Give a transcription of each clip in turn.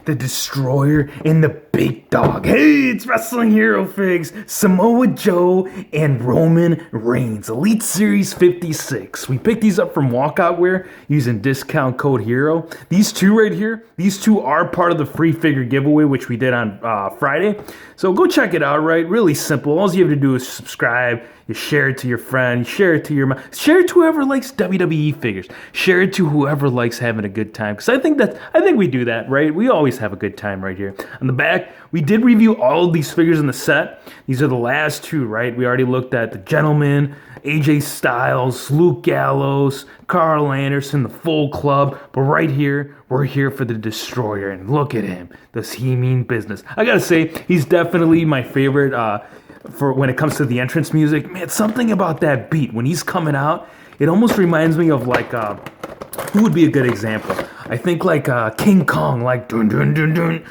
the Destroyer, and the Big Dog. Hey, it's Wrestling Hero Figs, Samoa Joe, and Roman Reigns, Elite Series 56. We picked these up from Walkout Wear using discount code HERO. These two right here, these two are part of the free figure giveaway, which we did on Friday. So go check it out, right? Really simple. All you have to do is subscribe. You share it to your friend, share it to your mom, share it to whoever likes WWE figures, share it to whoever likes having a good time. Because I think we do that, right? We always have a good time right here. On the back, we did review all of these figures in the set. These are the last two, right? We already looked at the Gentleman, AJ Styles, Luke Gallows, Carl Anderson, the full club. But right here, we're here for the Destroyer. And look at him. Does he mean business? I gotta say, he's definitely my favorite for when it comes to the entrance music. Man, something about that beat. When he's coming out, it almost reminds me of like, who would be a good example? I think like King Kong, like dun dun dun dun.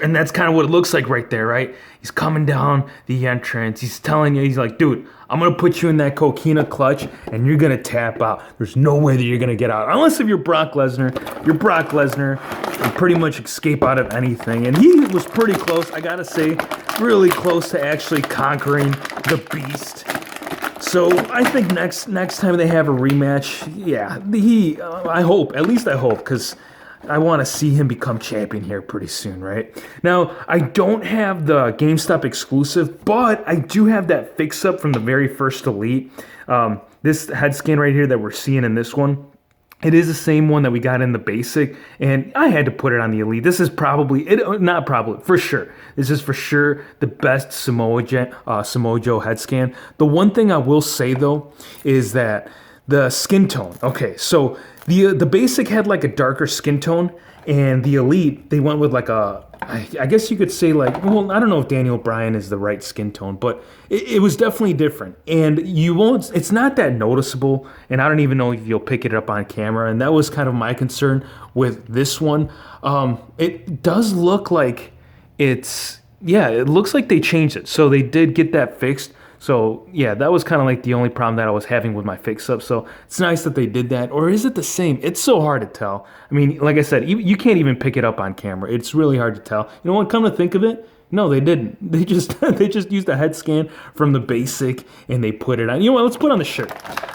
And that's kind of what it looks like right there, right? He's coming down the entrance. He's telling you, he's like, dude, I'm going to put you in that coquina clutch and you're going to tap out. There's no way that you're going to get out. Unless if you're Brock Lesnar. You're Brock Lesnar. You pretty much escape out of anything. And he was pretty close, I got to say, really close to actually conquering the Beast. So I think next time they have a rematch, yeah, I hope, because I want to see him become champion here pretty soon, right? Now, I don't have the GameStop exclusive, but I do have that fix-up from the very first Elite. This head scan right here that we're seeing in this one, it is the same one that we got in the basic, and I had to put it on the Elite. This is for sure. This is for sure the best Samoa Joe head scan. The one thing I will say, though, is that the skin tone. Okay, so the basic had like a darker skin tone, and the Elite, they went with like I guess you could say like, well, I don't know if Daniel Bryan is the right skin tone, but it was definitely different. And it's not that noticeable, and I don't even know if you'll pick it up on camera, and that was kind of my concern with this one. It does look like it looks like they changed it. So they did get that fixed. So, yeah, that was kind of like the only problem that I was having with my fix-up. So, it's nice that they did that. Or is it the same? It's so hard to tell. I mean, like I said, you can't even pick it up on camera. It's really hard to tell. You know what? Come to think of it, no, they didn't. They just used a head scan from the basic, and they put it on. You know what? Let's put on the shirt.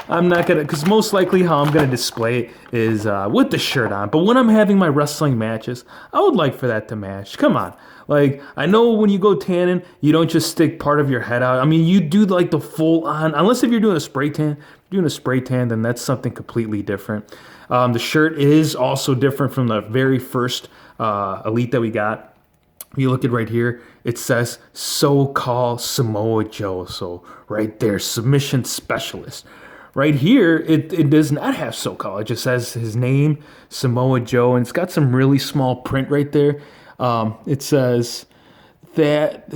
I'm not going to, because most likely how I'm going to display it is with the shirt on. But when I'm having my wrestling matches, I would like for that to match. Come on. Like, I know when you go tanning, you don't just stick part of your head out. I mean, you do like the full on, unless if you're doing a spray tan. If you're doing a spray tan, then that's something completely different. The shirt is also different from the very first Elite that we got. If you look at right here, it says so-called Samoa Joe. So right there, submission specialist. Right here, it does not have so-called. It just says his name, Samoa Joe, and it's got some really small print right there. It says that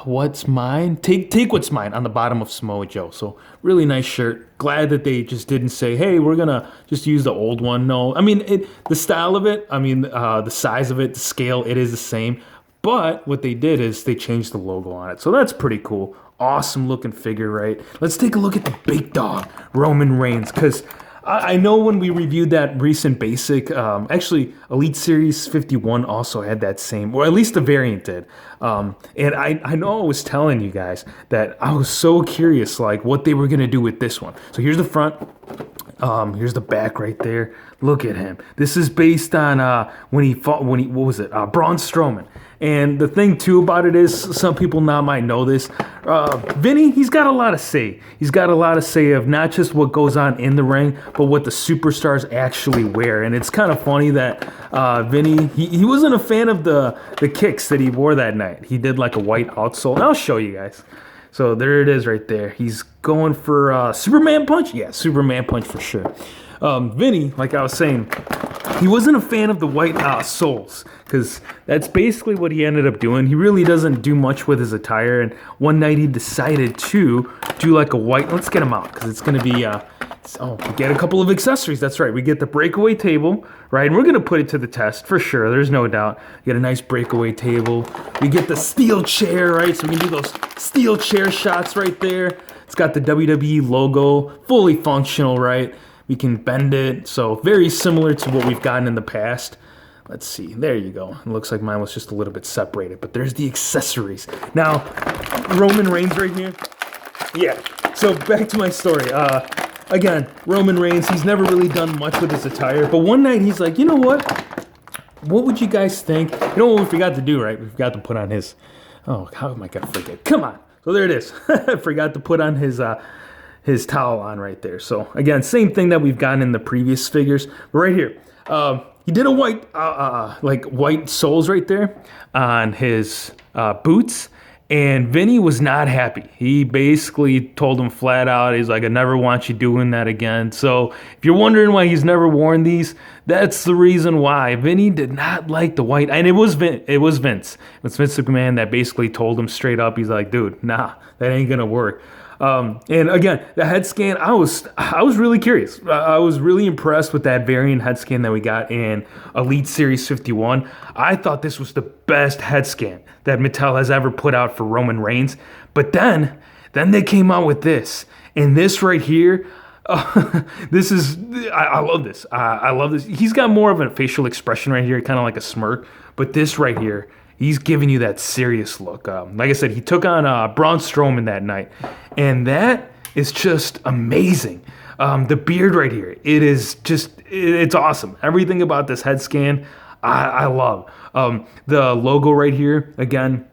what's mine? Take what's mine on the bottom of Samoa Joe. So really nice shirt. Glad that they just didn't say, hey, we're gonna just use the old one. No, I mean the style of it. I mean the size of it, the scale. It is the same. But what they did is they changed the logo on it. So that's pretty cool. Awesome looking figure, right? Let's take a look at the Big Dog, Roman Reigns, because I know when we reviewed that recent basic, actually Elite Series 51 also had that same, or at least the variant did. And I know I was telling you guys that I was so curious, like what they were gonna do with this one. So here's the front. Here's the back right there. Look at him. This is based on what was it? Braun Strowman. And the thing too about it is, some people now might know this. Vinny, he's got a lot to say. He's got a lot to say of not just what goes on in the ring, but what the superstars actually wear. And it's kind of funny that Vinny, he wasn't a fan of the kicks that he wore that night. He did like a white outsole. And I'll show you guys. So there it is right there. He's going for Superman Punch? Yeah, Superman Punch for sure. Vinny, like I was saying, he wasn't a fan of the white soles, because that's basically what he ended up doing. He really doesn't do much with his attire, and one night he decided to do like a white, let's get him out, because it's going to be, we get a couple of accessories, that's right. We get the breakaway table, right, and we're going to put it to the test, for sure, there's no doubt. We get a nice breakaway table. We get the steel chair, right, so we can do those steel chair shots right there. It's got the WWE logo, fully functional, right? We can bend it, so very similar to what we've gotten in the past. Let's see. There you go. It looks like mine was just a little bit separated, but there's the accessories. Now, Roman Reigns right here. Yeah. So back to my story. Again, Roman Reigns, he's never really done much with his attire, but one night he's like, you know what? What would you guys think? You know what we forgot to do, right? We forgot to put on his... Oh, how am I going to forget? Come on. So there it is. I forgot to put on his towel on right there. So again, same thing that we've gotten in the previous figures. But right here, he did a white, like white soles right there on his boots. And Vinny was not happy. He basically told him flat out, he's like, I never want you doing that again. So if you're wondering why he's never worn these, that's the reason why. Vinny did not like the white. And it was Vince. It was Vince McMahon that basically told him straight up. He's like, dude, nah, that ain't going to work. And again, the head scan, I was really curious. I was really impressed with that variant head scan that we got in Elite Series 51. I thought this was the best head scan that Mattel has ever put out for Roman Reigns. But then they came out with this. And this right here, this is, I love this. I love this. He's got more of a facial expression right here, kind of like a smirk. But this right here, he's giving you that serious look. Like I said, he took on Braun Strowman that night. And that is just amazing. The beard right here, it is just, it's awesome. Everything about this head scan, I love. The logo right here, again,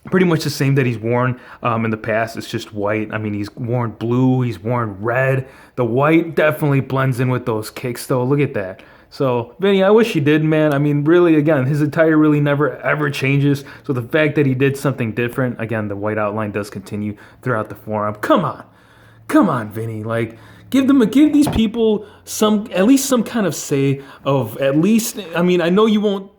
pretty much the same that he's worn in the past. It's just white. I mean, he's worn blue, he's worn red. The white definitely blends in with those kicks, though. Look at that. So, Vinny, I wish he did, man. I mean, really, again, his attire really never, ever changes. So the fact that he did something different, again, the white outline does continue throughout the forearm. Come on, Vinny. Like, give these people at least some kind of say of at least. I mean, I know you won't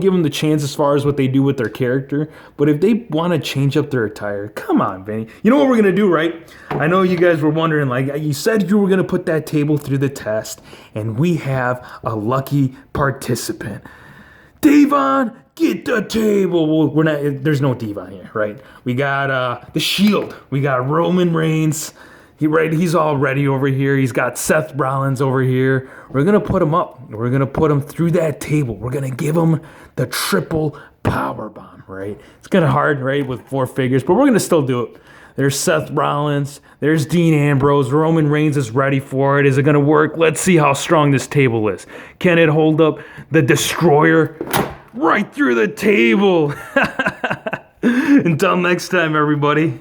give them the chance as far as what they do with their character, but if they want to change up their attire, come on, Vinny. You know what we're gonna do, right? I know you guys were wondering, like, you said you were gonna put that table through the test, and we have a lucky participant. Devon, get the table. Well, we're not. There's no Devon here, right? We got the Shield. We got Roman Reigns. He's all ready over here. He's got Seth Rollins over here. We're going to put him up. We're going to put him through that table. We're going to give him the triple power bomb, right? It's kind of hard, right, with 4 figures, but we're going to still do it. There's Seth Rollins. There's Dean Ambrose. Roman Reigns is ready for it. Is it going to work? Let's see how strong this table is. Can it hold up the Destroyer right through the table? Until next time, everybody.